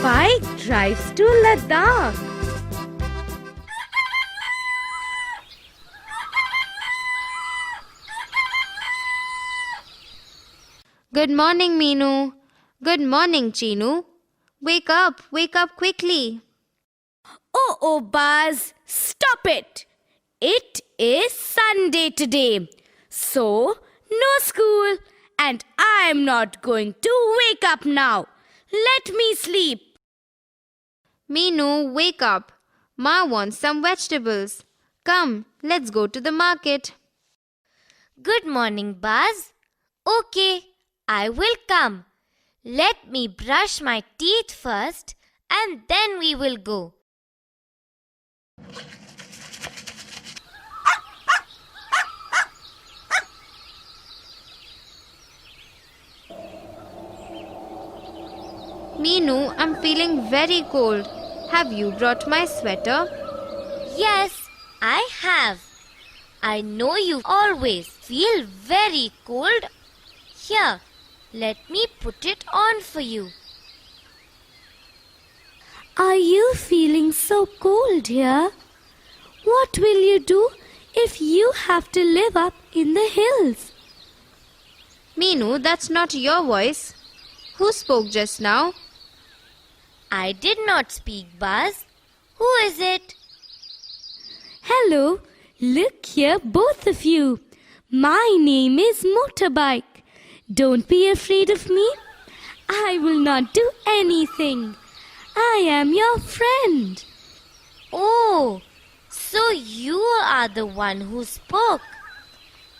Bike drives to Ladakh. Good morning, Meenu. Good morning, Chinu. Wake up quickly. Oh, Buzz, stop it. It is Sunday today. So, no school. And I'm not going to wake up now. Let me sleep. Meenu, wake up. Ma wants some vegetables. Come, let's go to the market. Good morning, Buzz. Okay, I will come. Let me brush my teeth first and then we will go. Meenu, I'm feeling very cold. Have you brought my sweater? Yes, I have. I know you always feel very cold. Here, let me put it on for you. Are you feeling so cold here? What will you do if you have to live up in the hills? Meenu, that's not your voice. Who spoke just now? I did not speak, Buzz. Who is it? Hello, look here, both of you. My name is Motorbike. Don't be afraid of me. I will not do anything. I am your friend. Oh, so you are the one who spoke.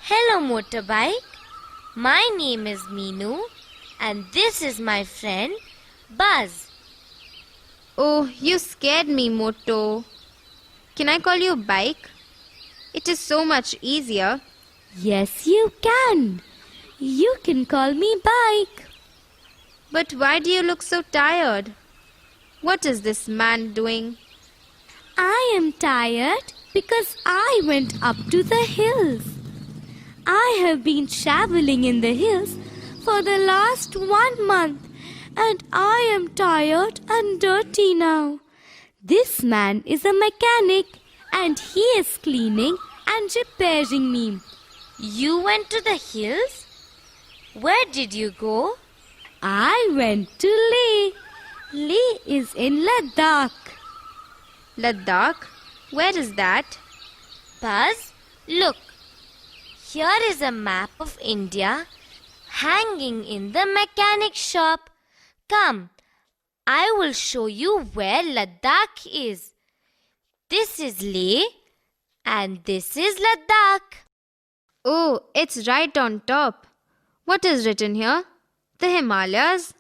Hello, Motorbike. My name is Meenu and this is my friend Buzz. Oh, you scared me, Moto. Can I call you Bike? It is so much easier. Yes, you can. You can call me Bike. But why do you look so tired? What is this man doing? I am tired because I went up to the hills. I have been traveling in the hills for the last 1 month and I am tired and dirty now. This man is a mechanic and he is cleaning and repairing me. You went to the hills? Where did you go? I went to Leh. Leh is in Ladakh. Ladakh? Where is that? Buzz, look. Here is a map of India hanging in the mechanic shop. Come, I will show you where Ladakh is. This is Leh and this is Ladakh. Oh, it's right on top. What is written here? The Himalayas?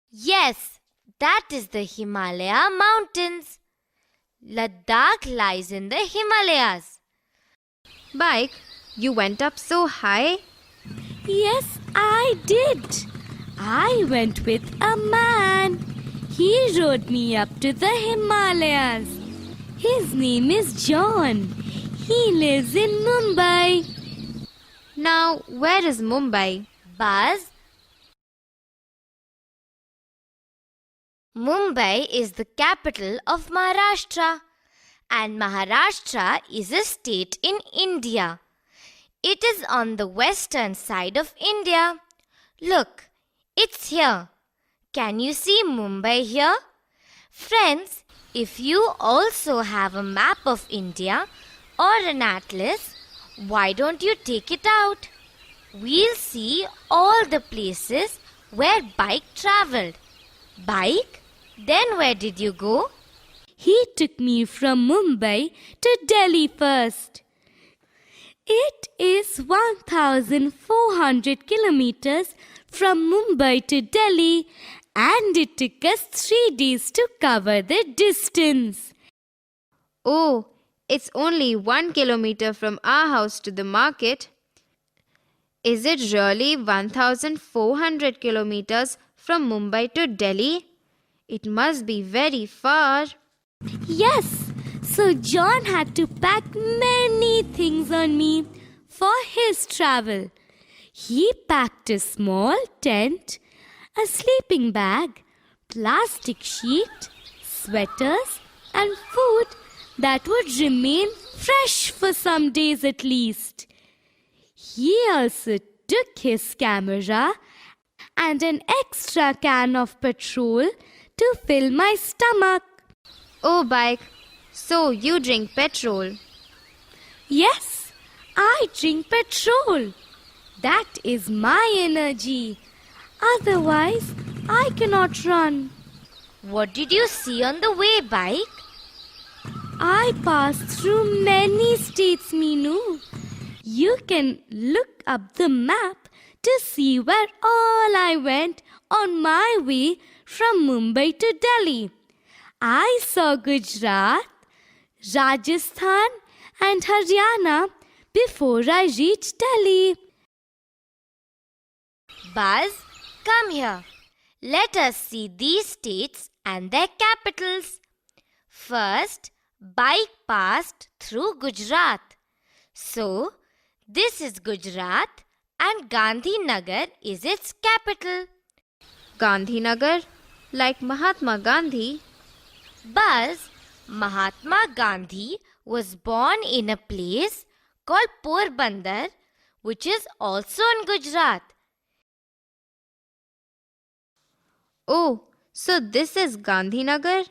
Yes, that is the Himalaya mountains. Ladakh lies in the Himalayas. Bike, you went up so high? Yes, I did. I went with a man. He rode me up to the Himalayas. His name is John. He lives in Mumbai. Now, where is Mumbai? Buzz, Mumbai is the capital of Maharashtra and Maharashtra is a state in India. It is on the western side of India. Look, it's here. Can you see Mumbai here? Friends, if you also have a map of India or an atlas, why don't you take it out? We'll see all the places where Bike traveled. Bike? Then where did you go? He took me from Mumbai to Delhi first. It is 1,400 kilometers from Mumbai to Delhi and it took us 3 days to cover the distance. Oh, it's only 1 kilometer from our house to the market. Is it really 1,400 kilometers from Mumbai to Delhi? It must be very far. Yes, so John had to pack many things on me for his travel. He packed a small tent, a sleeping bag, plastic sheet, sweaters, and food that would remain fresh for some days at least. He also took his camera and an extra can of petrol to fill my stomach. Oh, Bike, so you drink petrol. Yes, I drink petrol. That is my energy. Otherwise, I cannot run. What did you see on the way, Bike? I passed through many states, Meenu. You can look up the map to see where all I went on my way from Mumbai to Delhi. I saw Gujarat, Rajasthan, and Haryana before I reached Delhi. Buzz, come here. Let us see these states and their capitals. First, Bike passed through Gujarat. So, this is Gujarat and Gandhinagar is its capital. Gandhinagar, like Mahatma Gandhi. Buzz, Mahatma Gandhi was born in a place called Porbandar, which is also in Gujarat. Oh, so this is Gandhinagar?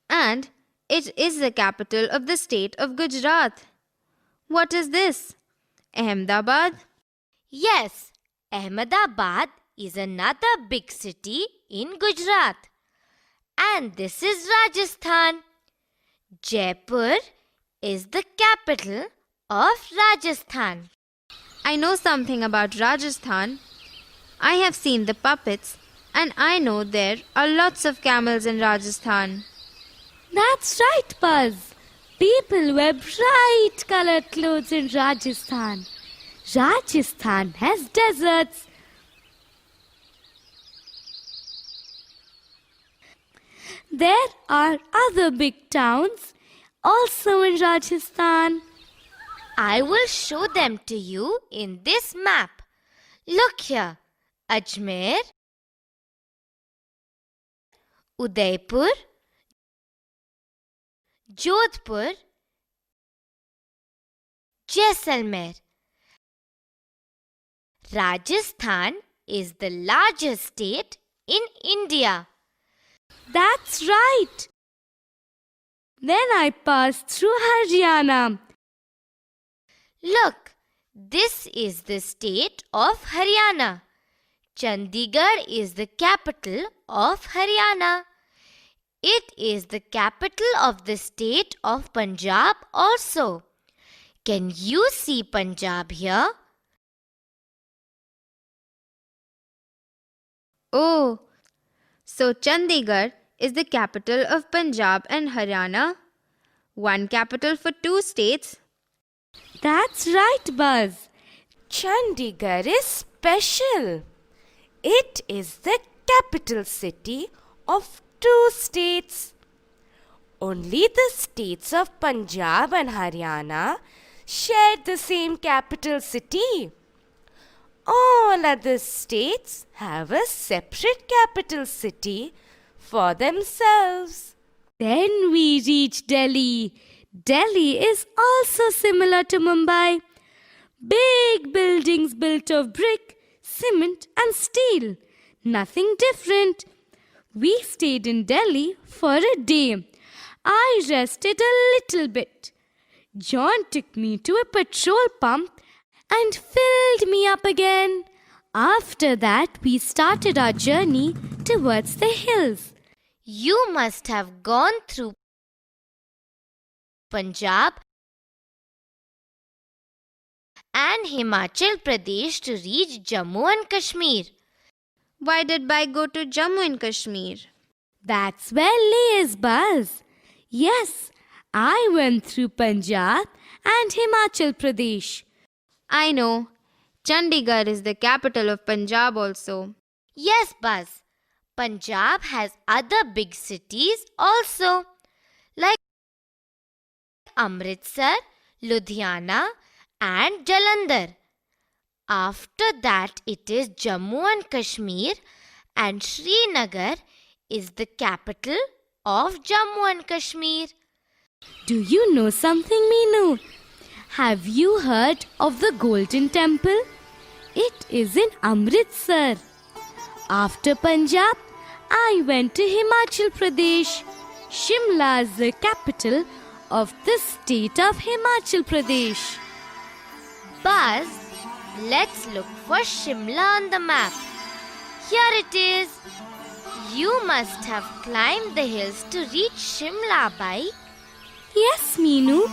And it is the capital of the state of Gujarat. What is this? Ahmedabad? Yes, Ahmedabad is another big city in Gujarat. And this is Rajasthan. Jaipur is the capital of Rajasthan. I know something about Rajasthan. I have seen the puppets and I know there are lots of camels in Rajasthan. That's right, Buzz. People wear bright colored clothes in Rajasthan. Rajasthan has deserts. There are other big towns also in Rajasthan. I will show them to you in this map. Look here. Ajmer, Udaipur, Jodhpur, Jaisalmer. Rajasthan is the largest state in India. That's right. Then I passed through Haryana. Look, this is the state of Haryana. Chandigarh is the capital of Haryana. It is the capital of the state of Punjab also. Can you see Punjab here? Oh, so Chandigarh is the capital of Punjab and Haryana. One capital for two states. That's right, Buzz. Chandigarh is special. It is the capital city of two states. Only the states of Punjab and Haryana share the same capital city. All other states have a separate capital city for themselves. Then we reached Delhi. Delhi is also similar to Mumbai. Big buildings built of brick, cement and steel. Nothing different. We stayed in Delhi for a day. I rested a little bit. John took me to a petrol pump and filled me up again. After that, we started our journey towards the hills. You must have gone through Punjab and Himachal Pradesh to reach Jammu and Kashmir. Why did Bike go to Jammu and Kashmir? That's where Leh is, Buzz. Yes, I went through Punjab and Himachal Pradesh. I know. Chandigarh is the capital of Punjab also. Yes, Buzz. Punjab has other big cities also, like Amritsar, Ludhiana and Jalandhar. After that, it is Jammu and Kashmir and Srinagar is the capital of Jammu and Kashmir. Do you know something, Meenu? Have you heard of the Golden Temple? It is in Amritsar. After Punjab, I went to Himachal Pradesh. Shimla is the capital of the state of Himachal Pradesh. Buzz, let's look for Shimla on the map. Here it is. You must have climbed the hills to reach Shimla, Bike. Yes, Meenu,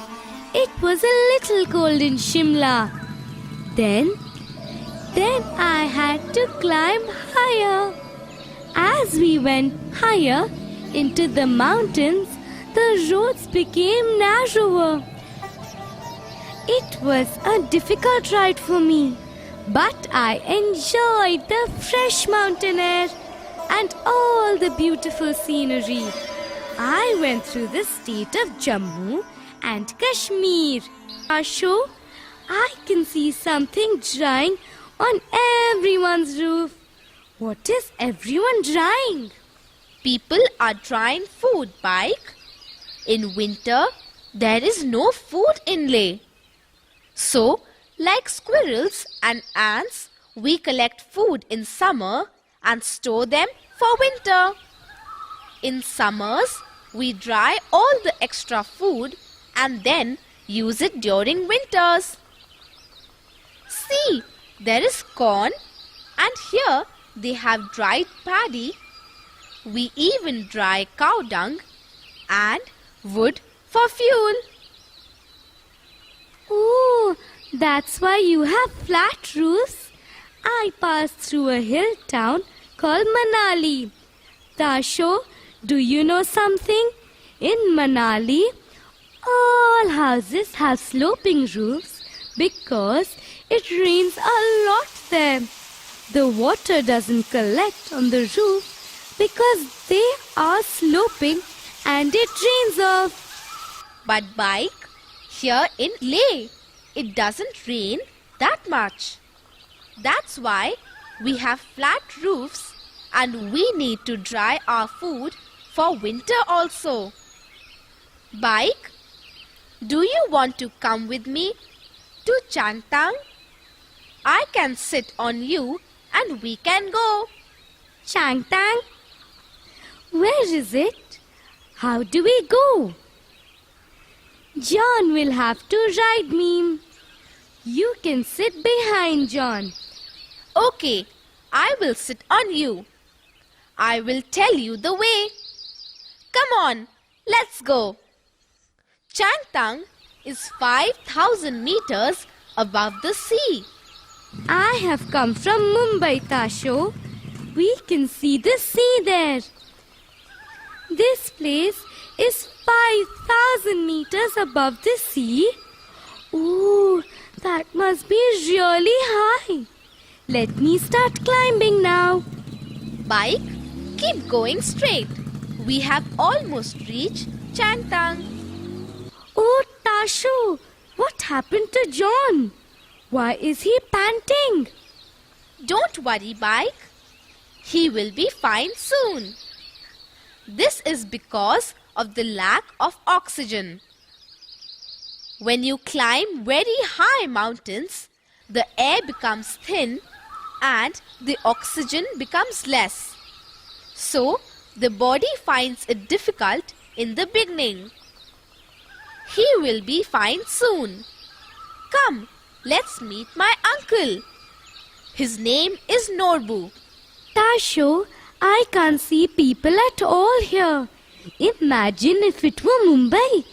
it was a little cold in Shimla. Then I had to climb higher. As we went higher into the mountains, the roads became narrower. It was a difficult ride for me, but I enjoyed the fresh mountain air and all the beautiful scenery. I went through the state of Jammu and Kashmir. Asho, I can see something drying on everyone's roof. What is everyone drying? People are drying food, Bike. In winter, there is no food inlay. So, like squirrels and ants, we collect food in summer and store them for winter. In summers, we dry all the extra food and then use it during winters. See, there is corn, and here they have dried paddy. We even dry cow dung and wood for fuel. Oh, that's why you have flat roofs. I passed through a hill town called Manali. Tasho, do you know something? In Manali, all houses have sloping roofs because it rains a lot there. The water doesn't collect on the roof because they are sloping and it rains off. But Bike, here in Leh, it doesn't rain that much. That's why we have flat roofs and we need to dry our food for winter also. Bike, do you want to come with me to Changtang? I can sit on you and we can go. Changtang? Where is it? How do we go? John will have to ride me. You can sit behind John. Okay, I will sit on you. I will tell you the way. Come on, let's go. Changtang is 5,000 meters above the sea. I have come from Mumbai, Tasho. We can see the sea there. This place is 5,000 meters above the sea. Ooh, that must be really high. Let me start climbing now. Bike, keep going straight. We have almost reached Changtang. Oh, Tasho, what happened to John? Why is he panting? Don't worry, Bike. He will be fine soon. This is because of the lack of oxygen. When you climb very high mountains, the air becomes thin and the oxygen becomes less. So, the body finds it difficult in the beginning. He will be fine soon. Come, let's meet my uncle. His name is Norbu. Tasho, I can't see people at all here. Imagine if it were Mumbai.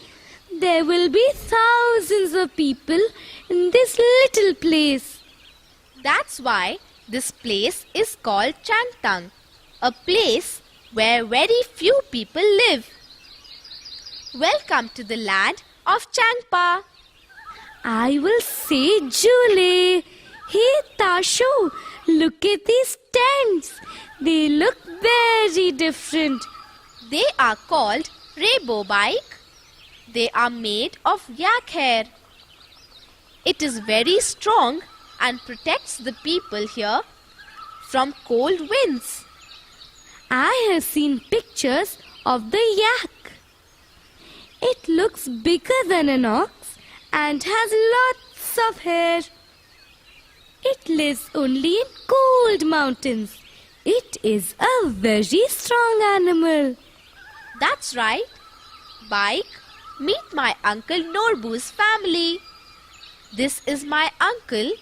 There will be thousands of people in this little place. That's why this place is called Changtang, a place where very few people live. Welcome to the land of Changpa. I will say Jule. Hey Tasho, look at these tents. They look very different. They are called Rebo Bike. They are made of yak hair. It is very strong and protects the people here from cold winds. I have seen pictures of the yak. It looks bigger than an ox and has lots of hair. It lives only in cold mountains. It is a very strong animal. That's right. Bike, meet my Uncle Norbu's family. This is my uncle,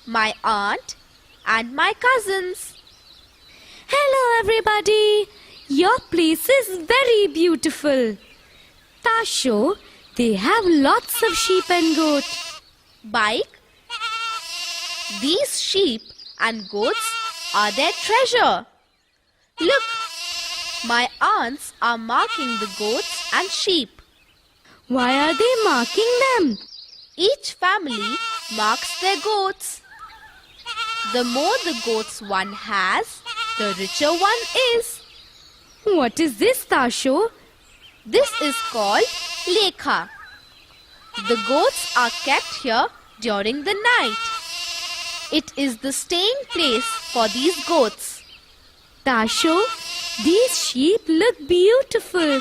my aunt, and my cousins. Hello everybody. Your place is very beautiful. Tasho, they have lots of sheep and goats. Bike, these sheep and goats are their treasure. Look, my aunts are marking the goats and sheep. Why are they marking them? Each family marks their goats. The more the goats one has, the richer one is. What is this, Tasho? This is called lekha. The goats are kept here during the night. It is the staying place for these goats. Tasho, these sheep look beautiful.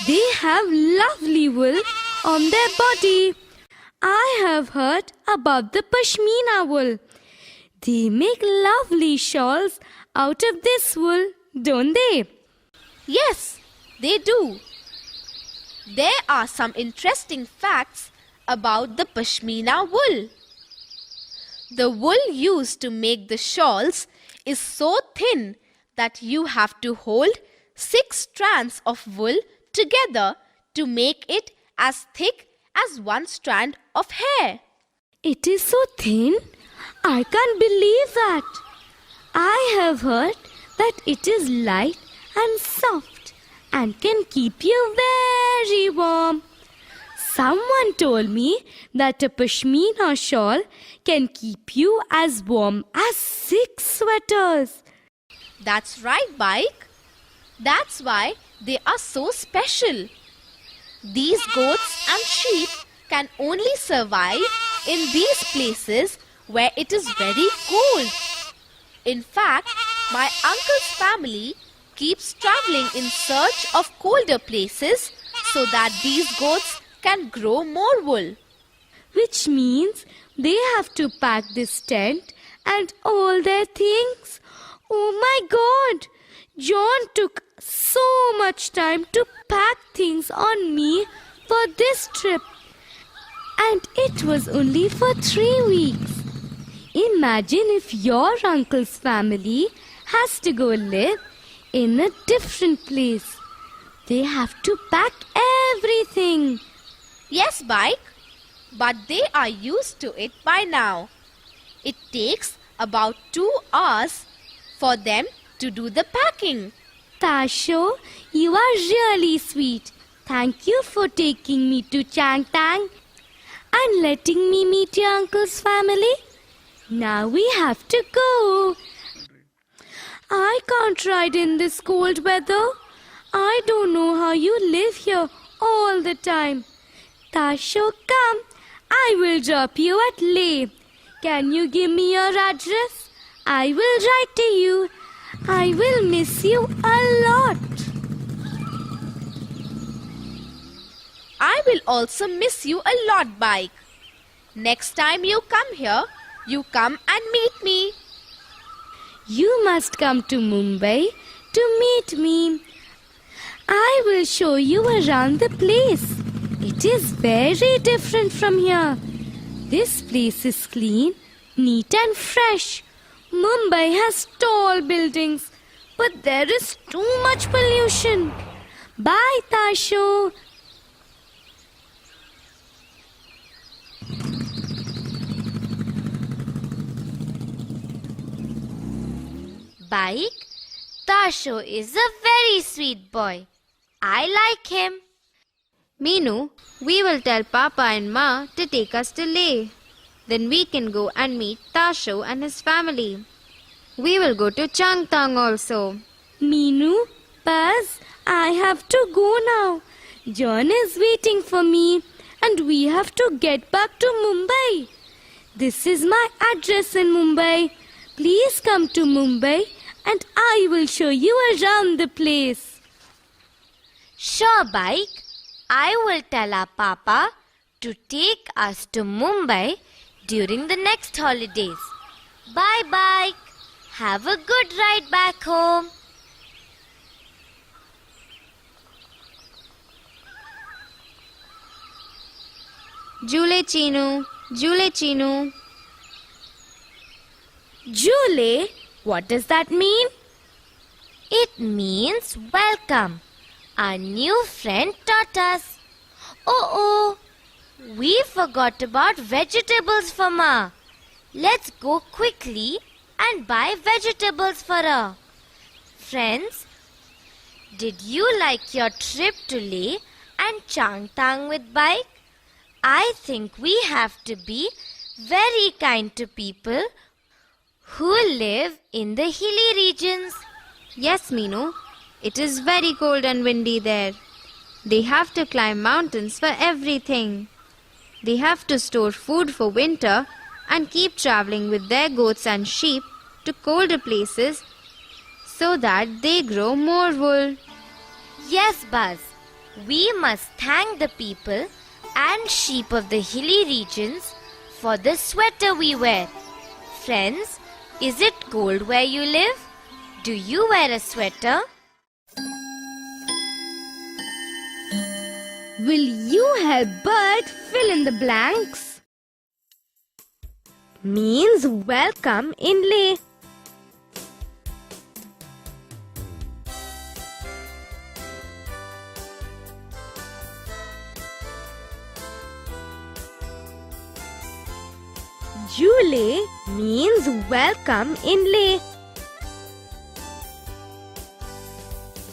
They have lovely wool on their body. I have heard about the Pashmina wool. They make lovely shawls out of this wool, don't they? Yes, they do. There are some interesting facts about the Pashmina wool. The wool used to make the shawls is so thin that you have to hold 6 strands of wool together to make it as thick as one strand of hair. It is so thin. I can't believe that. I have heard that it is light and soft and can keep you very warm. Someone told me that a Pashmina shawl can keep you as warm as 6 sweaters. That's right, Bike. That's why they are so special. These goats and sheep can only survive in these places where it is very cold. In fact, my uncle's family keeps traveling in search of colder places so that these goats can grow more wool. Which means they have to pack this tent and all their things. Oh my God! John took so much time to pack things on me for this trip. And it was only for 3 weeks. Imagine if your uncle's family has to go live in a different place. They have to pack everything. Yes, Bike, but they are used to it by now. It takes about 2 hours for them to do the packing. Tasho, you are really sweet. Thank you for taking me to Changtang and letting me meet your uncle's family. Now we have to go. I can't ride in this cold weather. I don't know how you live here all the time. Tasho, come. I will drop you at Leh. Can you give me your address? I will write to you. I will miss you a lot. I will also miss you a lot, Bike. Next time you come here, you come and meet me. You must come to Mumbai to meet me. I will show you around the place. It is very different from here. This place is clean, neat and fresh. Mumbai has tall buildings, but there is too much pollution. Bye, Tasho. Bike, Tasho is a very sweet boy. I like him. Meenu, we will tell Papa and Ma to take us to Leh. Then we can go and meet Tasho and his family. We will go to Changtang also. Meenu, Buzz, I have to go now. John is waiting for me and we have to get back to Mumbai. This is my address in Mumbai. Please come to Mumbai and I will show you around the place. Sure, Bike. I will tell our Papa to take us to Mumbai during the next holidays. Bye, Bike. Have a good ride back home. Jule Chinu, Jule Chinu. Jule, what does that mean? It means welcome. Our new friend taught us. Oh, we forgot about vegetables for Ma. Let's go quickly and buy vegetables for her. Friends, did you like your trip to Leh and Changtang with Bike? I think we have to be very kind to people who live in the hilly regions. Yes, Meenu. It is very cold and windy there. They have to climb mountains for everything. They have to store food for winter and keep traveling with their goats and sheep to colder places so that they grow more wool. Yes, Buzz. We must thank the people and sheep of the hilly regions for the sweater we wear. Friends, is it cold where you live? Do you wear a sweater? Will you help Bert fill in the blanks? Means welcome in Leh. Jule means welcome in Leh.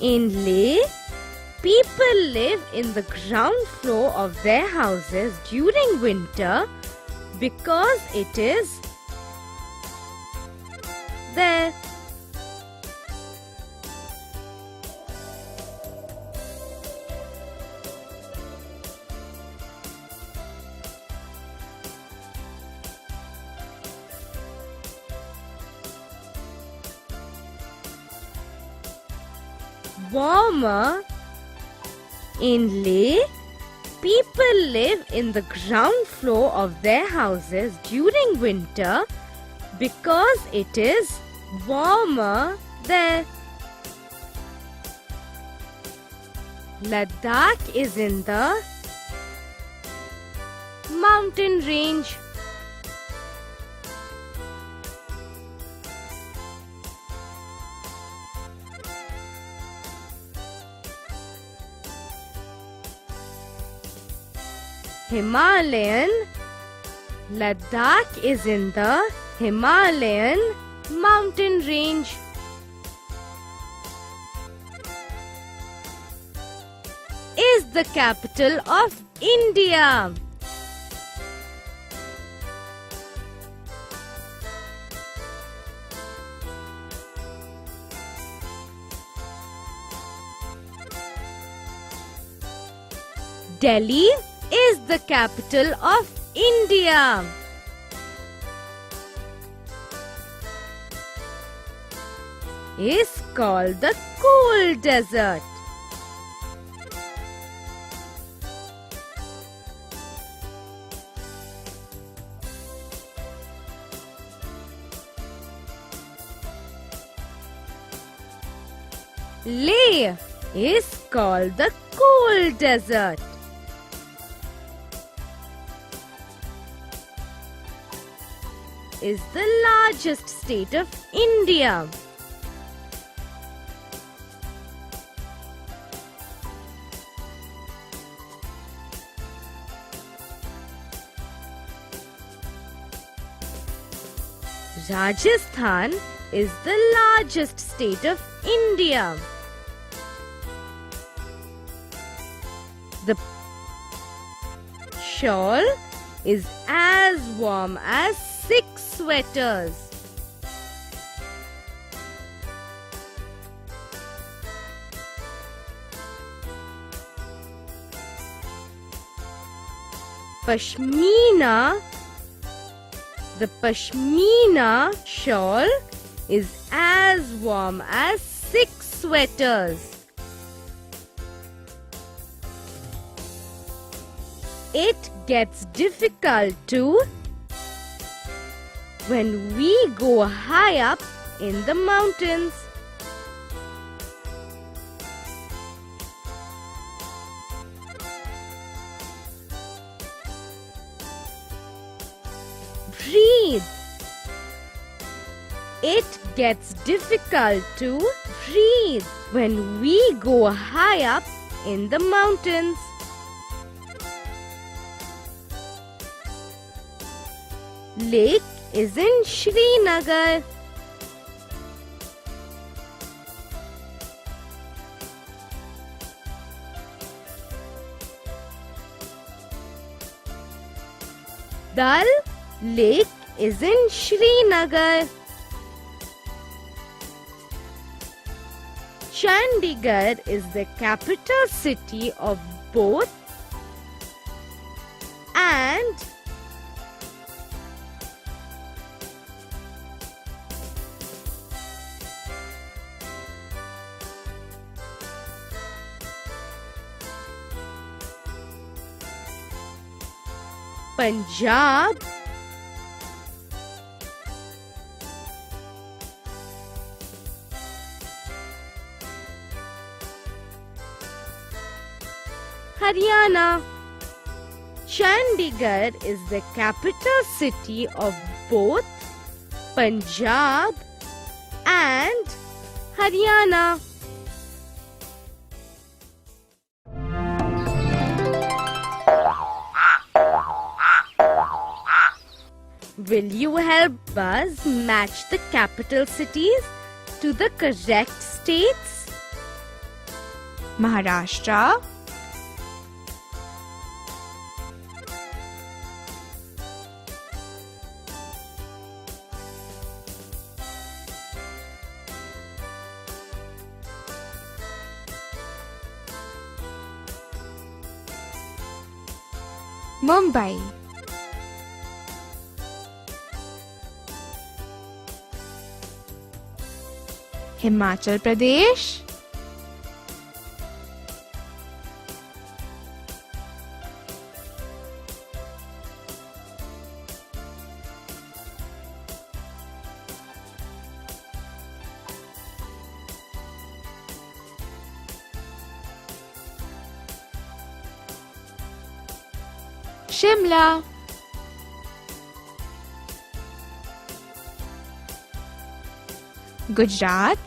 In Leh, people live in the ground floor of their houses during winter because it is there. Warmer. In Leh, people live in the ground floor of their houses during winter because it is warmer there. Ladakh is in the mountain range. Himalayan. Ladakh is in the Himalayan mountain range. Is the capital of India. Delhi is the capital of India. Is called the cool desert. Leh is called the cool desert. Is the largest state of India. Rajasthan is the largest state of India. The shawl is as warm as 6 sweaters. Pashmina. The Pashmina shawl is as as warm as 6 sweaters. It gets difficult too when we go high up in the mountains. Breathe. It gets difficult to breathe when we go high up in the mountains. Lake is in Srinagar. Dal Lake is in Srinagar. Chandigarh is the capital city of both and Punjab, Haryana. Chandigarh is the capital city of both Punjab and Haryana. Will you help us match the capital cities to the correct states? Maharashtra, Mumbai, Himachal Pradesh, Shimla, Gujarat,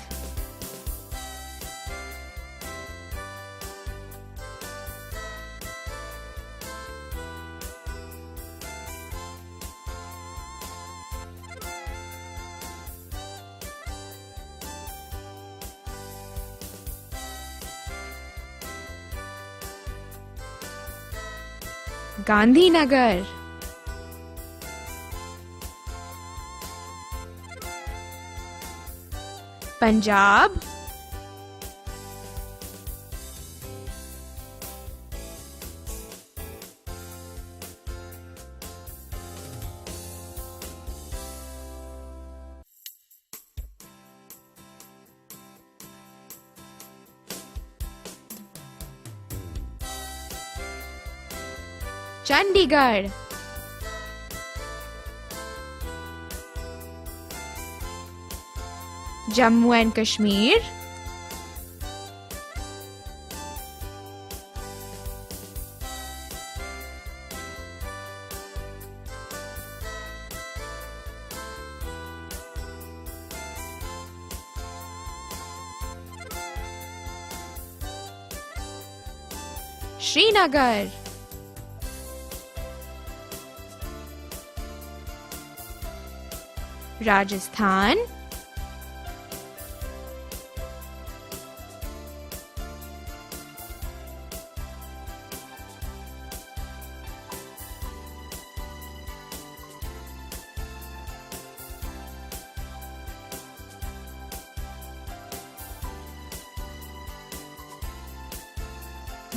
Gandhinagar, Punjab, Chandigarh, Jammu and Kashmir, Srinagar, Rajasthan,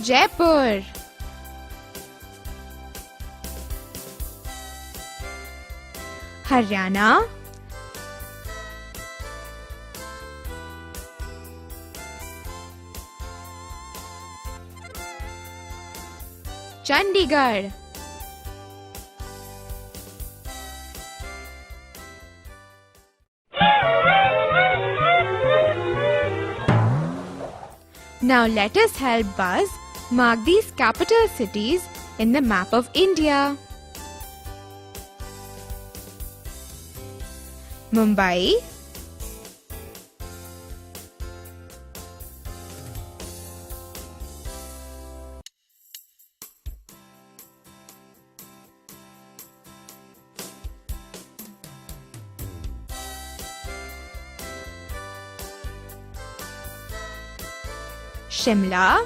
Jaipur, Haryana, Chandigarh. Now let us help Buzz mark these capital cities in the map of India. Mumbai, Shimla,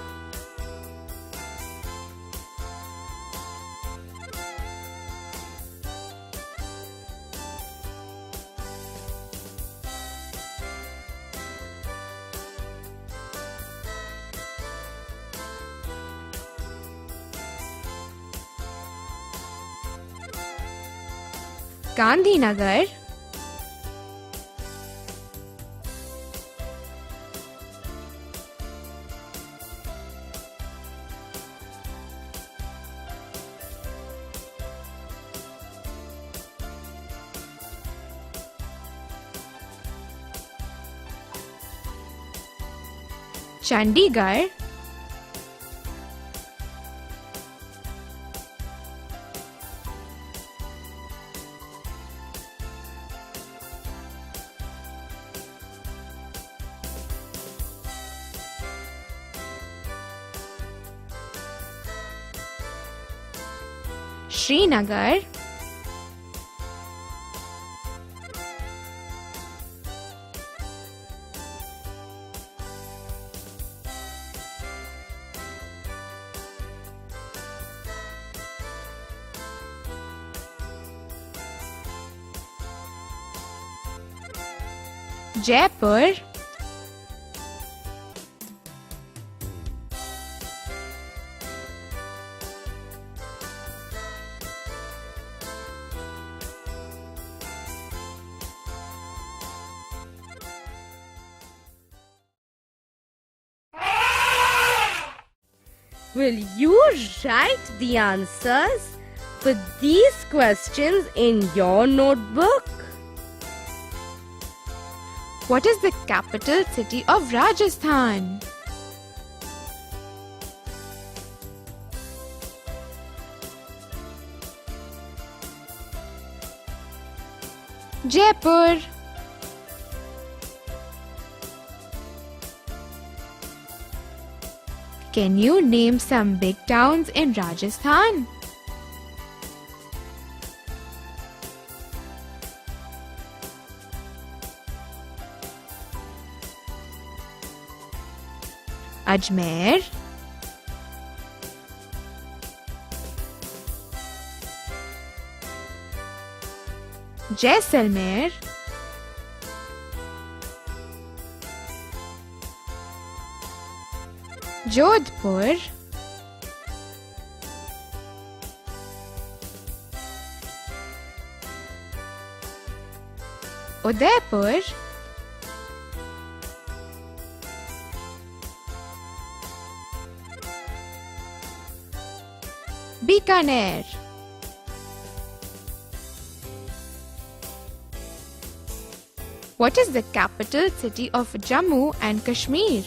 Gandhinagar, Chandigarh, Srinagar, Jaipur, Will you write the answers for these questions in your notebook? What is the capital city of Rajasthan? Jaipur. Can you name some big towns in Rajasthan? Ajmer, Jaisalmer, Jodhpur, Udaipur, Bikaner. What is the capital city of Jammu and Kashmir?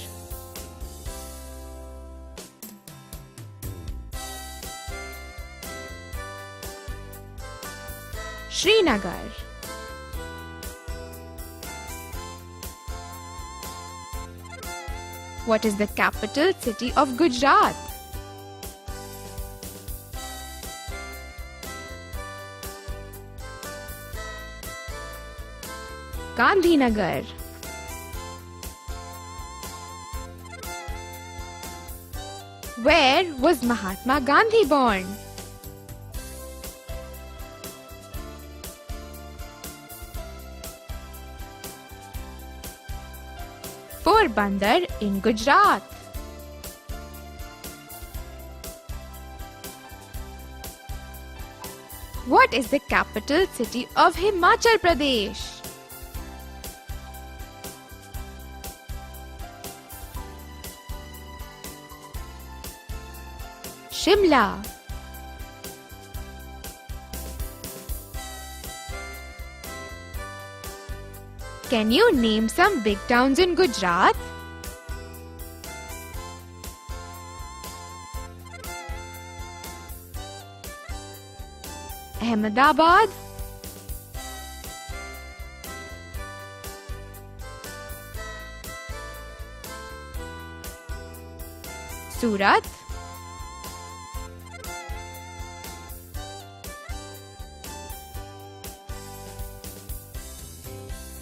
Srinagar. What is the capital city of Gujarat? Gandhinagar. Where was Mahatma Gandhi born? Porbandar in Gujarat. What is the capital city of Himachal Pradesh? Shimla. Can you name some big towns in Gujarat? Ahmedabad, Surat,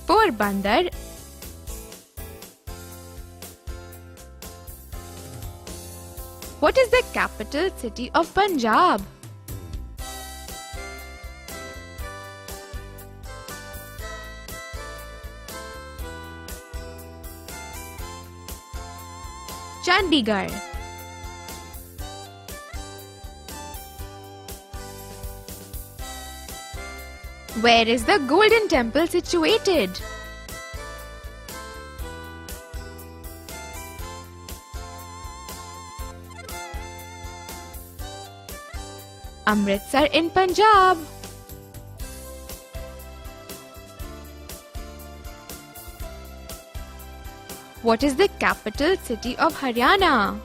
Porbandar, what is the capital city of Punjab? Chandigarh. Where is the Golden Temple situated? Amritsar in Punjab. What is the capital city of Haryana?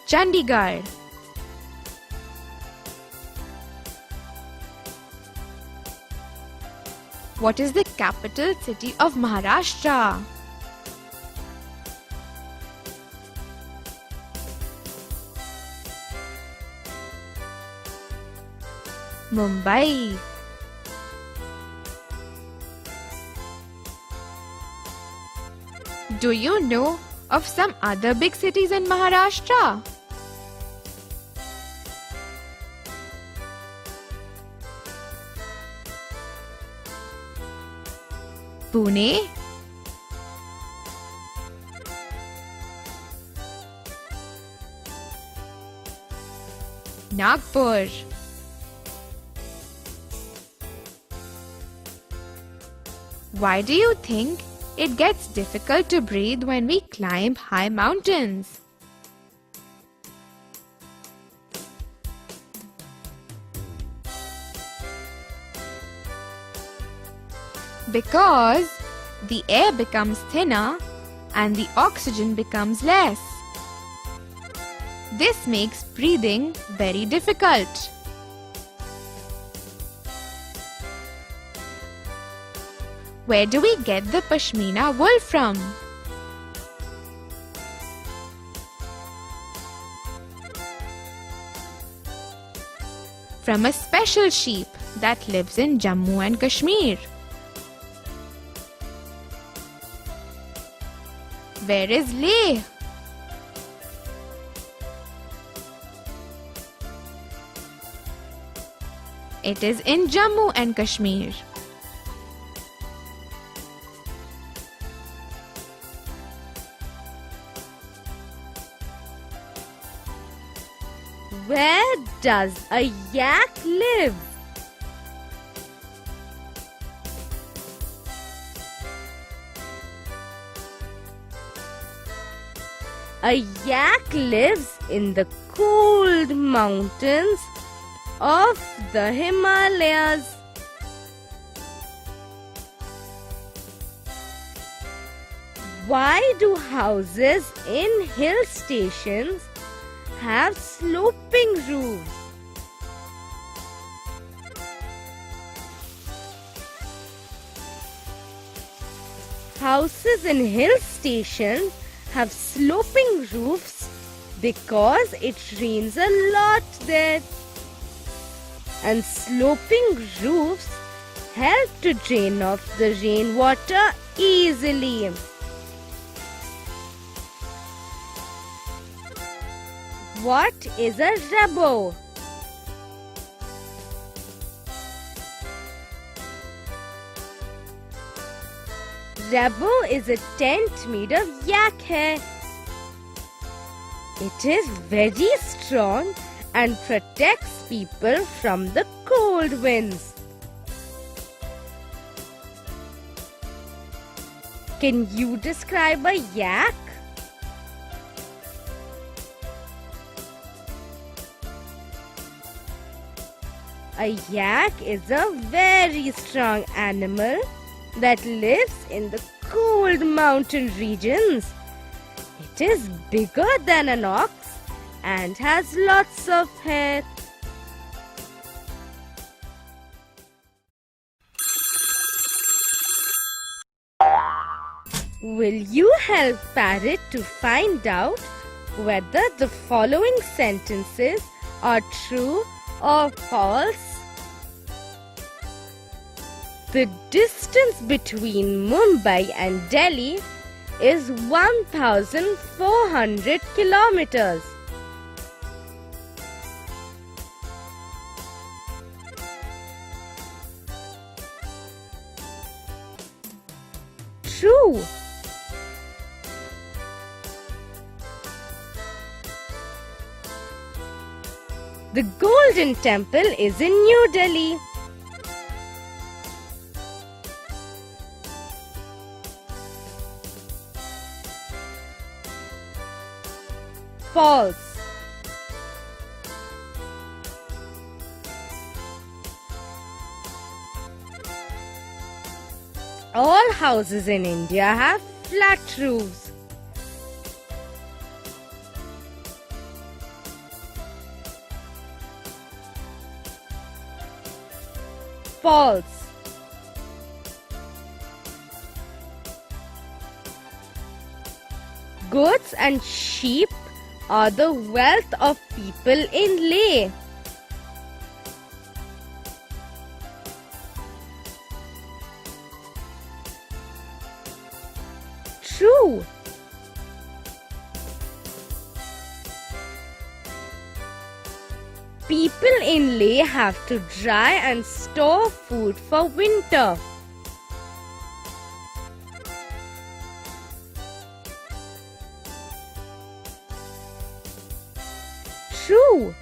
Chandigarh. What is the capital city of Maharashtra? Mumbai. Do you know of some other big cities in Maharashtra? Pune, Nagpur. Why do you think it gets difficult to breathe when we climb high mountains? Because the air becomes thinner and the oxygen becomes less. This makes breathing very difficult. Where do we get the pashmina wool from? From a special sheep that lives in Jammu and Kashmir. Where is Leh? It is in Jammu and Kashmir. Where does a yak live? A yak lives in the cold mountains of the Himalayas. Why do houses in hill stations have sloping roofs? Houses in hill stations have sloping roofs because it rains a lot there. And sloping roofs help to drain off the rainwater easily. What is a rabo? Rabo is a tent made of yak hair. It is very strong and protects people from the cold winds. Can you describe a yak? A yak is a very strong animal that lives in the cold mountain regions. It is bigger than an ox and has lots of hair. Will you help Parrot to find out whether the following sentences are true or false? The distance between Mumbai and Delhi is 1,400 kilometers. True. The Golden Temple is in New Delhi. False. All houses in India have flat roofs. False. Goats and sheep are the wealth of people in Leh. True. People in Leh have to dry and store food for winter. True.